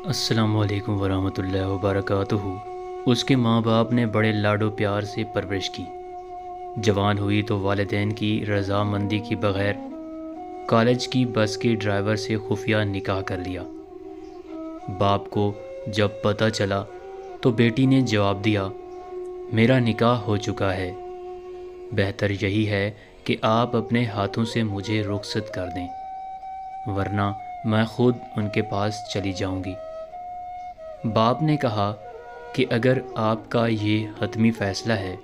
السلام علیکم ورحمۃ اللہ وبرکاتہ۔ اس کے ماں باپ نے بڑے لاڈ و پیار سے پرورش کی۔ جوان ہوئی تو والدین کی رضامندی کے بغیر کالج کی بس کے ڈرائیور سے خفیہ نکاح کر لیا۔ باپ کو جب پتہ چلا تو بیٹی نے جواب دیا، میرا نکاح ہو چکا ہے، بہتر یہی ہے کہ آپ اپنے ہاتھوں سے مجھے رخصت کر دیں، ورنہ میں خود ان کے پاس چلی جاؤں گی۔ باپ نے کہا کہ اگر آپ کا یہ حتمی فیصلہ ہے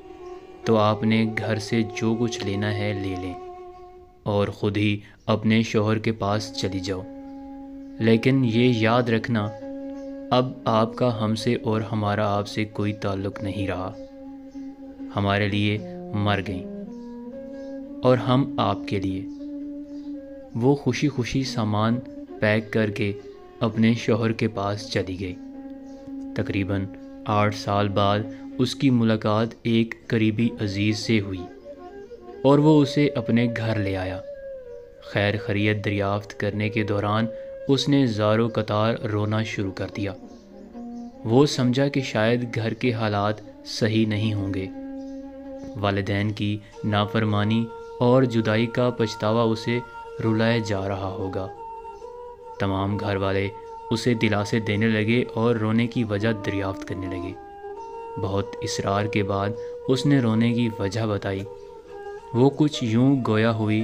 تو آپ نے گھر سے جو کچھ لینا ہے لے لیں اور خود ہی اپنے شوہر کے پاس چلی جاؤ، لیکن یہ یاد رکھنا اب آپ کا ہم سے اور ہمارا آپ سے کوئی تعلق نہیں رہا۔ ہمارے لیے مر گئیں اور ہم آپ کے لیے۔ وہ خوشی خوشی سامان پیک کر کے اپنے شوہر کے پاس چلی گئی۔ تقریباً 8 سال بعد اس کی ملاقات ایک قریبی عزیز سے ہوئی اور وہ اسے اپنے گھر لے آیا۔ خیر خیریت دریافت کرنے کے دوران اس نے زار و قطار رونا شروع کر دیا۔ وہ سمجھا کہ شاید گھر کے حالات صحیح نہیں ہوں گے۔ والدین کی نافرمانی اور جدائی کا پچھتاوا اسے رلائے جا رہا ہوگا۔ تمام گھر والے اسے دلاسے دینے لگے اور رونے کی وجہ دریافت کرنے لگے۔ بہت اصرار کے بعد اس نے رونے کی وجہ بتائی۔ وہ کچھ یوں گویا ہوئی،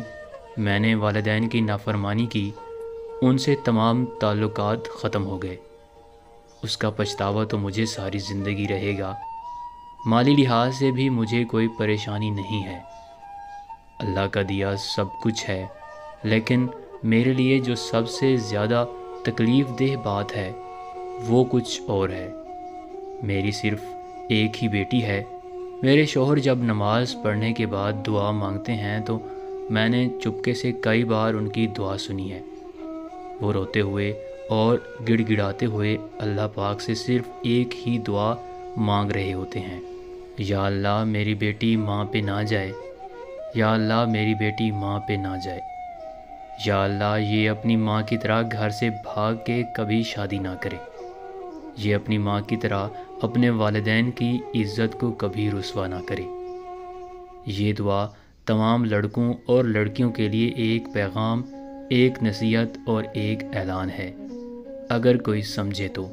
میں نے والدین کی نافرمانی کی، ان سے تمام تعلقات ختم ہو گئے۔ اس کا پچھتاوا تو مجھے ساری زندگی رہے گا۔ مالی لحاظ سے بھی مجھے کوئی پریشانی نہیں ہے، اللہ کا دیا سب کچھ ہے، لیکن میرے لیے جو سب سے زیادہ تکلیف دہ بات ہے وہ کچھ اور ہے۔ میری صرف ایک ہی بیٹی ہے۔ میرے شوہر جب نماز پڑھنے کے بعد دعا مانگتے ہیں تو میں نے چپکے سے کئی بار ان کی دعا سنی ہے۔ وہ روتے ہوئے اور گڑ گڑاتے ہوئے اللہ پاک سے صرف ایک ہی دعا مانگ رہے ہوتے ہیں، یا اللہ میری بیٹی ماں پہ نہ جائے، یا اللہ میری بیٹی ماں پہ نہ جائے، یا اللہ یہ اپنی ماں کی طرح گھر سے بھاگ کے کبھی شادی نہ کرے، یہ اپنی ماں کی طرح اپنے والدین کی عزت کو کبھی رسوا نہ کرے۔ یہ دعا تمام لڑکوں اور لڑکیوں کے لیے ایک پیغام، ایک نصیحت اور ایک اعلان ہے، اگر کوئی سمجھے تو۔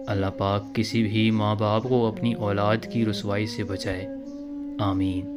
اللہ پاک کسی بھی ماں باپ کو اپنی اولاد کی رسوائی سے بچائے، آمین۔